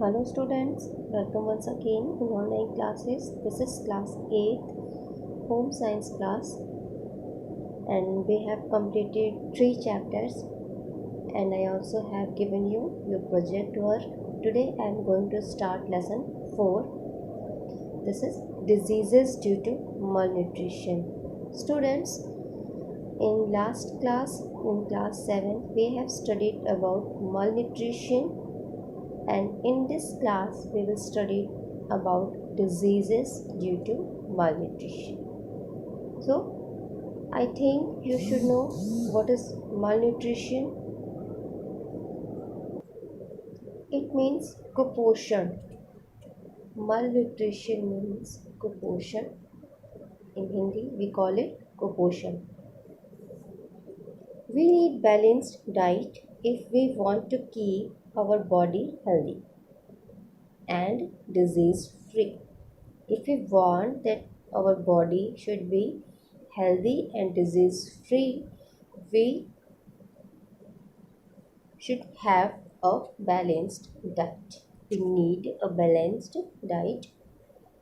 Hello students, welcome once again in online classes. This is class 8 home science class and we have completed 3 chapters and I also have given you your project work. Today I am going to start lesson 4. This is diseases due to malnutrition. Students, in last class, in class 7, we have studied about malnutrition, and in this class we will study about diseases due to malnutrition. So I think you should know what is malnutrition. It means kuposhan. Malnutrition means kuposhan. In Hindi we call it kuposhan. We need balanced diet if we want to keep our body healthy and disease free. If we want that our body should be healthy and disease free, we should have a balanced diet. We need a balanced diet.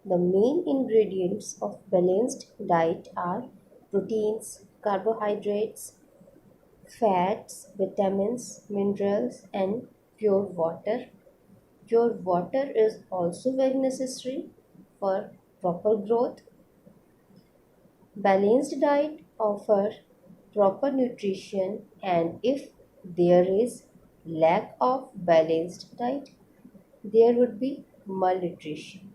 The main ingredients of balanced diet are proteins, carbohydrates, fats, vitamins, minerals, and pure water. Pure water is also very necessary for proper growth. Balanced diet offers proper nutrition, and if there is lack of balanced diet, there would be malnutrition.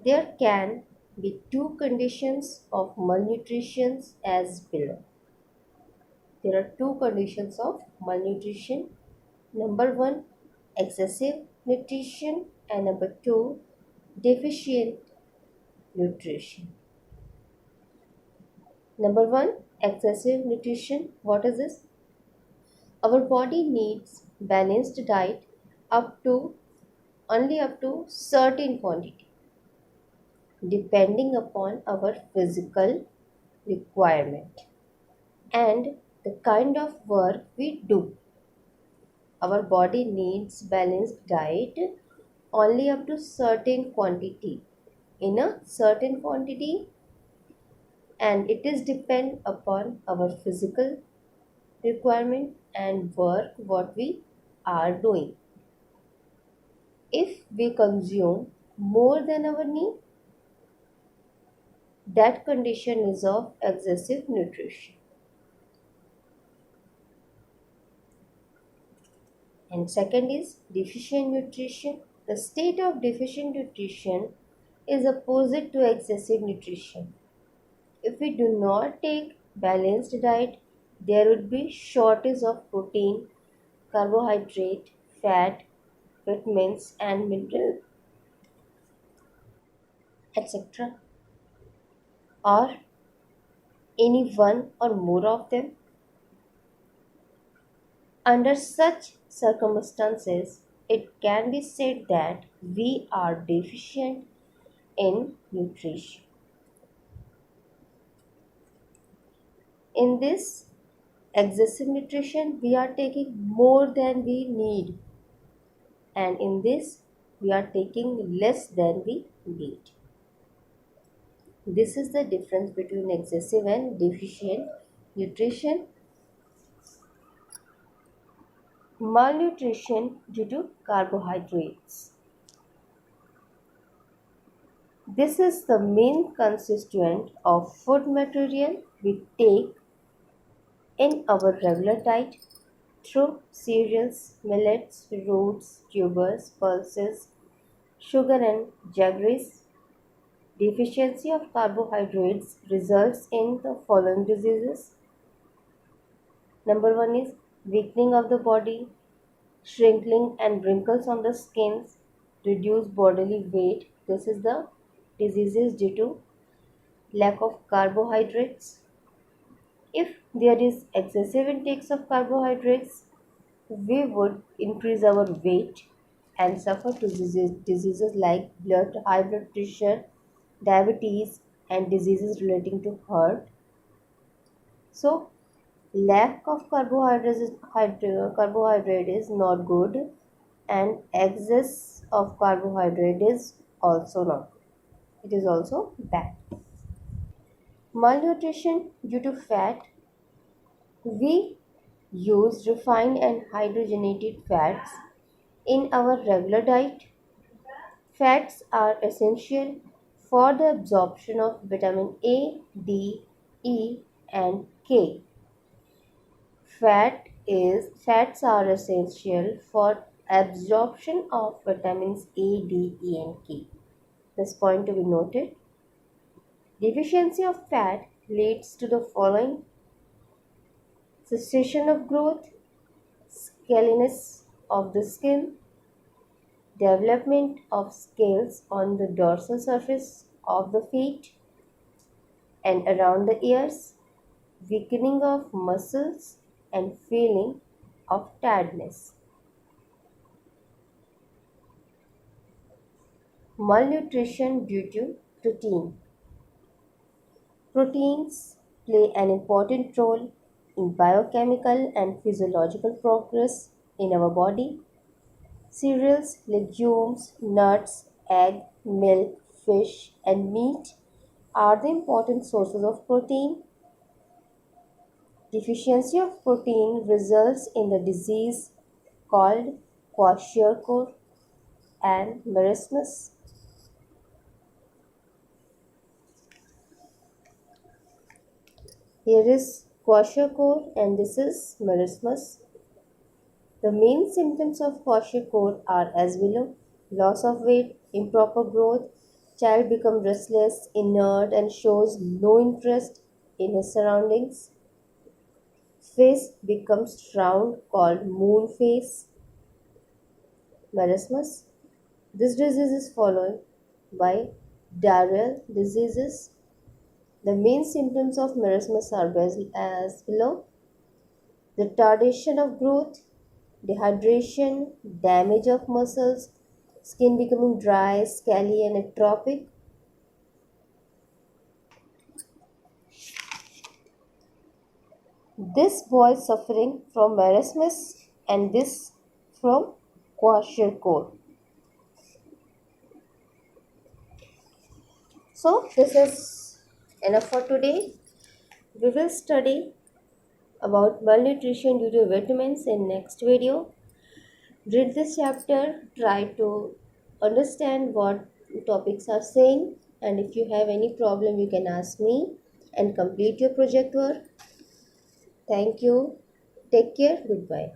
There can be two conditions of malnutrition as below. There are two conditions of malnutrition. Number one, excessive nutrition, and number two, deficient nutrition. Number one, excessive nutrition. What is this? Our body needs balanced diet up to only up to certain quantity, depending upon our physical requirement and the kind of work we do. Our body needs balanced diet only up to certain quantity, in a certain quantity, and it is depend upon our physical requirement and work what we are doing. If we consume more than our need, that condition is of excessive nutrition. And second is deficient nutrition. The state of deficient nutrition is opposite to excessive nutrition. If we do not take balanced diet, there would be shortage of protein, carbohydrate, fat, vitamins and minerals, etc. or any one or more of them. Under such circumstances, it can be said that we are deficient in nutrition. In this excessive nutrition, we are taking more than we need, and in this, we are taking less than we need. This is the difference between excessive and deficient nutrition. Malnutrition due to carbohydrates. This is the main constituent of food material we take in our regular diet through cereals, millets, roots, tubers, pulses, sugar and jaggeries. Deficiency of carbohydrates results in the following diseases. Number one is weakening of the body, shrinkling and wrinkles on the skin, reduced bodily weight. This is the diseases due to lack of carbohydrates. If there is excessive intakes of carbohydrates, we would increase our weight and suffer to diseases like high blood pressure, diabetes, and diseases relating to heart. So, Lack of carbohydrate is not good, and excess of carbohydrate is also not good. It is also bad. Malnutrition due to fat. We use refined and hydrogenated fats in our regular diet. Fats are essential for the absorption of vitamin A, D, E, and K. Fats are essential for absorption of vitamins A, D, E, and K. This point to be noted. Deficiency of fat leads to the following: cessation of growth, scaliness of the skin, development of scales on the dorsal surface of the feet and around the ears, weakening of muscles, and feeling of tiredness. Malnutrition due to protein. Proteins play an important role in biochemical and physiological progress in our body. Cereals, legumes, nuts, egg, milk, fish, and meat are the important sources of protein. Deficiency of protein results in the disease called kwashiorkor and marasmus. Here is kwashiorkor and this is marasmus. The main symptoms of kwashiorkor are as below: loss of weight, improper growth, child becomes restless, inert, and shows no interest in his surroundings. Face becomes round, called moon face. Marasmus. This disease is followed by diarrheal diseases. The main symptoms of marasmus are as below: the retardation of growth, dehydration, damage of muscles, skin becoming dry, scaly, and atrophic. This boy is suffering from marasmus and this from kwashiorkor. So this is enough for today. We will study about malnutrition due to vitamins in next video. Read this chapter, try to understand what topics are saying, and if you have any problem you can ask me and complete your project work. Thank you. Take care. Goodbye.